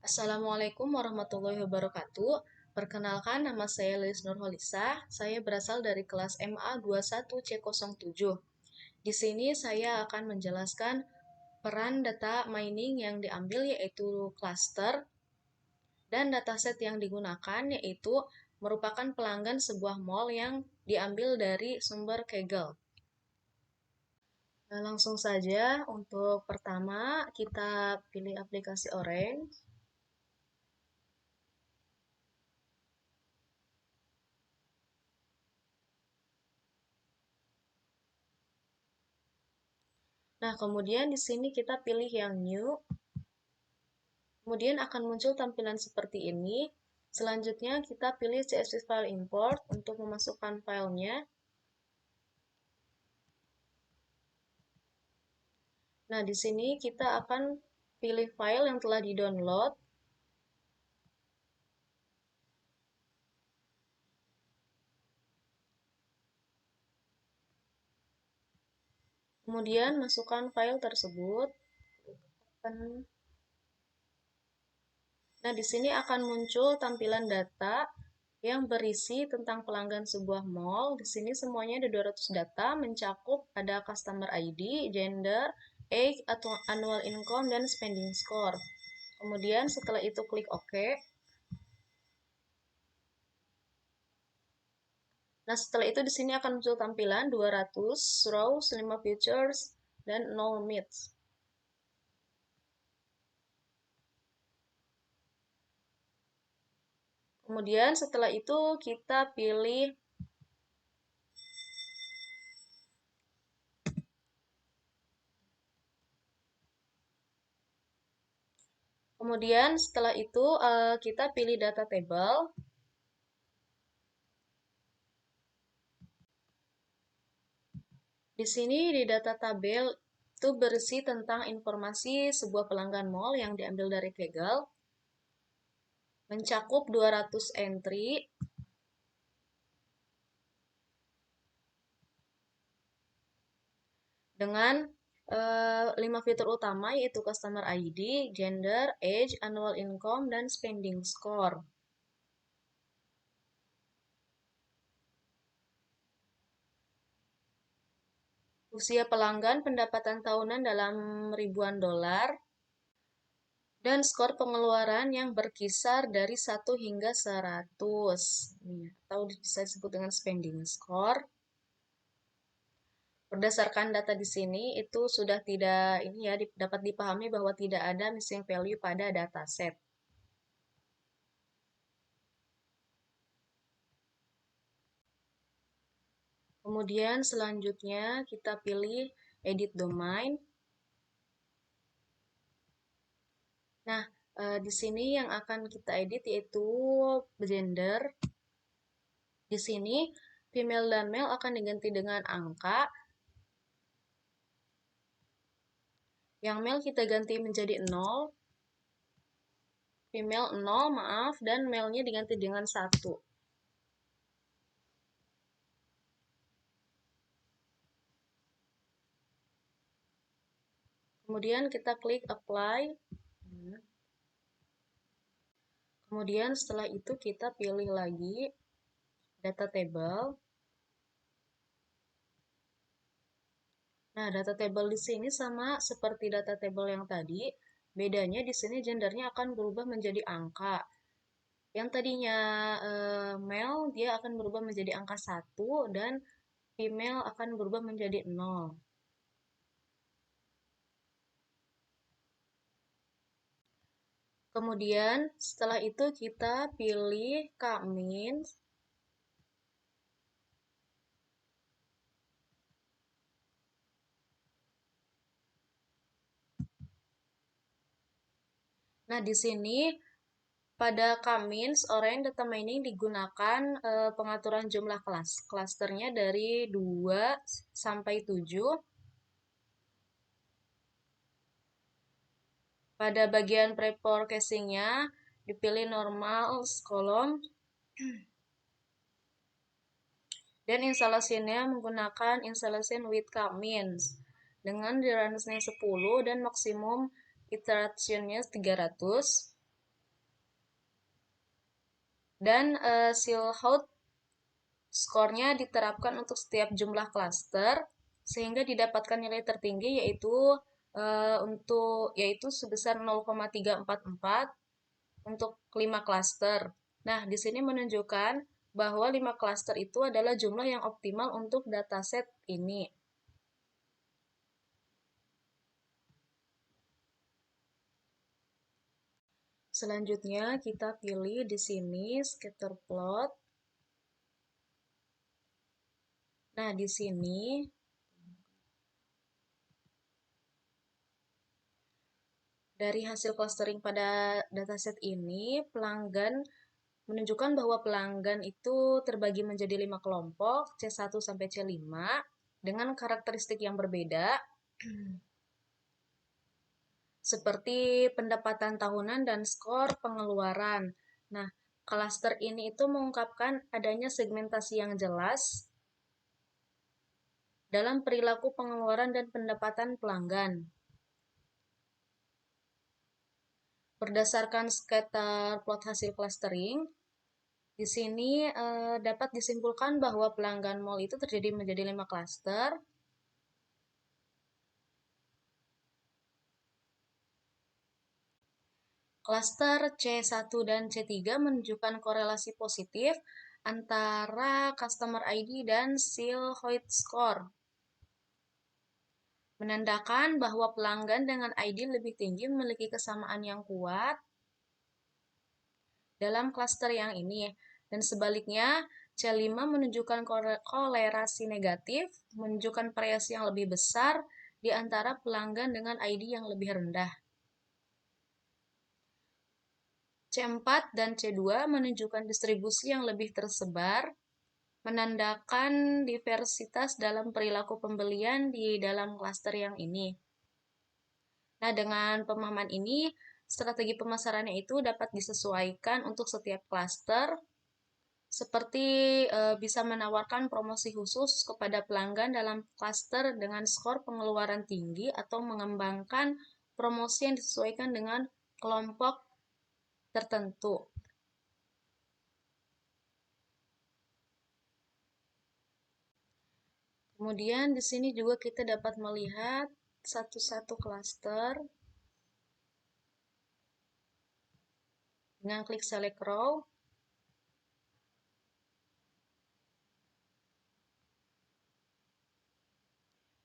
Assalamualaikum warahmatullahi wabarakatuh. Perkenalkan, nama saya Lilis Nurholisah. Saya berasal dari kelas MA 21C07. Di sini saya akan menjelaskan peran data mining yang diambil yaitu cluster dan dataset yang digunakan yaitu merupakan pelanggan sebuah mall yang diambil dari sumber Kaggle. Nah, langsung saja untuk pertama kita pilih aplikasi Orange. Nah, kemudian di sini kita pilih yang new. Kemudian akan muncul tampilan seperti ini. Selanjutnya kita pilih CSV file import untuk memasukkan filenya. Nah, di sini kita akan pilih file yang telah di-download. Kemudian masukkan file tersebut. Nah, di sini akan muncul tampilan data yang berisi tentang pelanggan sebuah mall. Di sini semuanya ada 200 data, mencakup ada customer ID, gender, age, atau annual income, dan spending score. Kemudian setelah itu klik OK. Nah, setelah itu di sini akan muncul tampilan 200 rows, 5 features, dan 0 myths. Kemudian setelah itu kita pilih kita pilih data table. Di sini di data tabel itu berisi tentang informasi sebuah pelanggan mall yang diambil dari Kaggle. Mencakup 200 entry. Dengan 5 fitur utama yaitu customer ID, gender, age, annual income, dan spending score. Usia pelanggan, pendapatan tahunan dalam ribuan dolar, dan skor pengeluaran yang berkisar dari 1 hingga 100. Atau bisa disebut dengan spending score. Berdasarkan data di sini itu sudah tidak dapat dipahami bahwa tidak ada missing value pada dataset. Kemudian selanjutnya kita pilih edit domain. Nah, di sini yang akan kita edit yaitu gender. Di sini female dan male akan diganti dengan angka. Yang male kita ganti menjadi 0. Female 0, maaf, dan male-nya diganti dengan 1. Kemudian kita klik apply. Kemudian setelah itu kita pilih lagi data table. Nah, data table di sini sama seperti data table yang tadi. Bedanya di sini gendernya akan berubah menjadi angka. Yang tadinya male, dia akan berubah menjadi angka 1, dan female akan berubah menjadi 0. Kemudian setelah itu kita pilih K-means. Nah, di sini pada K-means Orange Data Mining digunakan pengaturan jumlah kelas. Klasternya dari 2 sampai 7. Pada bagian pre-forecasting-nya dipilih normal column. Dan instalasinya menggunakan installation with K-means dengan durasinya 10 dan maksimum iteration-nya 300. Dan Silhouette skornya diterapkan untuk setiap jumlah klaster sehingga didapatkan nilai tertinggi yaitu sebesar 0,344 untuk 5 klaster. Nah, di sini menunjukkan bahwa 5 klaster itu adalah jumlah yang optimal untuk dataset ini. Selanjutnya kita pilih di sini scatter plot. Nah, di sini dari hasil clustering pada dataset ini, pelanggan menunjukkan bahwa pelanggan itu terbagi menjadi 5 kelompok, C1 sampai C5, dengan karakteristik yang berbeda, seperti pendapatan tahunan dan skor pengeluaran. Nah, klaster ini itu mengungkapkan adanya segmentasi yang jelas dalam perilaku pengeluaran dan pendapatan pelanggan. Berdasarkan scatter plot hasil clustering, di sini dapat disimpulkan bahwa pelanggan mall itu terjadi menjadi 5 klaster. Klaster C1 dan C3 menunjukkan korelasi positif antara customer ID dan Silhouette score, menandakan bahwa pelanggan dengan ID lebih tinggi memiliki kesamaan yang kuat dalam klaster yang ini. Dan sebaliknya, C5 menunjukkan kolerasi negatif, menunjukkan variasi yang lebih besar di antara pelanggan dengan ID yang lebih rendah. C4 dan C2 menunjukkan distribusi yang lebih tersebar, menandakan diversitas dalam perilaku pembelian di dalam klaster yang ini. Nah, dengan pemahaman ini, strategi pemasarannya itu dapat disesuaikan untuk setiap klaster, seperti bisa menawarkan promosi khusus kepada pelanggan dalam klaster dengan skor pengeluaran tinggi atau mengembangkan promosi yang disesuaikan dengan kelompok tertentu. Kemudian di sini juga kita dapat melihat satu-satu klaster dengan klik select row.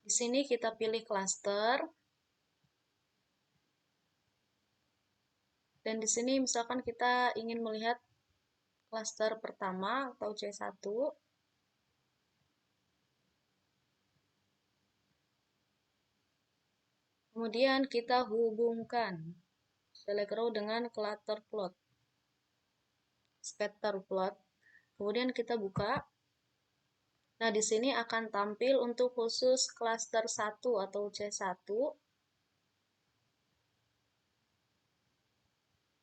Di sini kita pilih klaster. Dan di sini misalkan kita ingin melihat klaster pertama atau C1. Kemudian kita hubungkan select row dengan cluster plot, scatter plot. Kemudian kita buka. Nah, di sini akan tampil untuk khusus klaster 1 atau C1.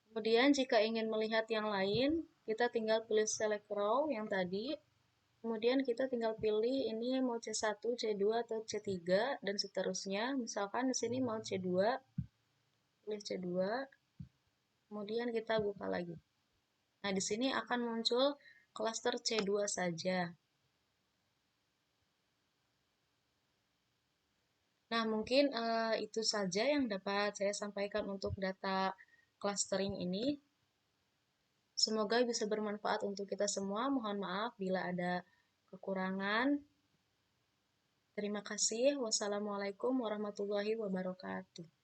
Kemudian jika ingin melihat yang lain, kita tinggal pilih select row yang tadi. Kemudian kita tinggal pilih ini mau C1, C2 atau C3 dan seterusnya. Misalkan di sini mau C2, pilih C2. Kemudian kita buka lagi. Nah, di sini akan muncul klaster C2 saja. Nah, mungkin itu saja yang dapat saya sampaikan untuk data clustering ini. Semoga bisa bermanfaat untuk kita semua. Mohon maaf bila ada kekurangan. Terima kasih. Wassalamualaikum warahmatullahi wabarakatuh.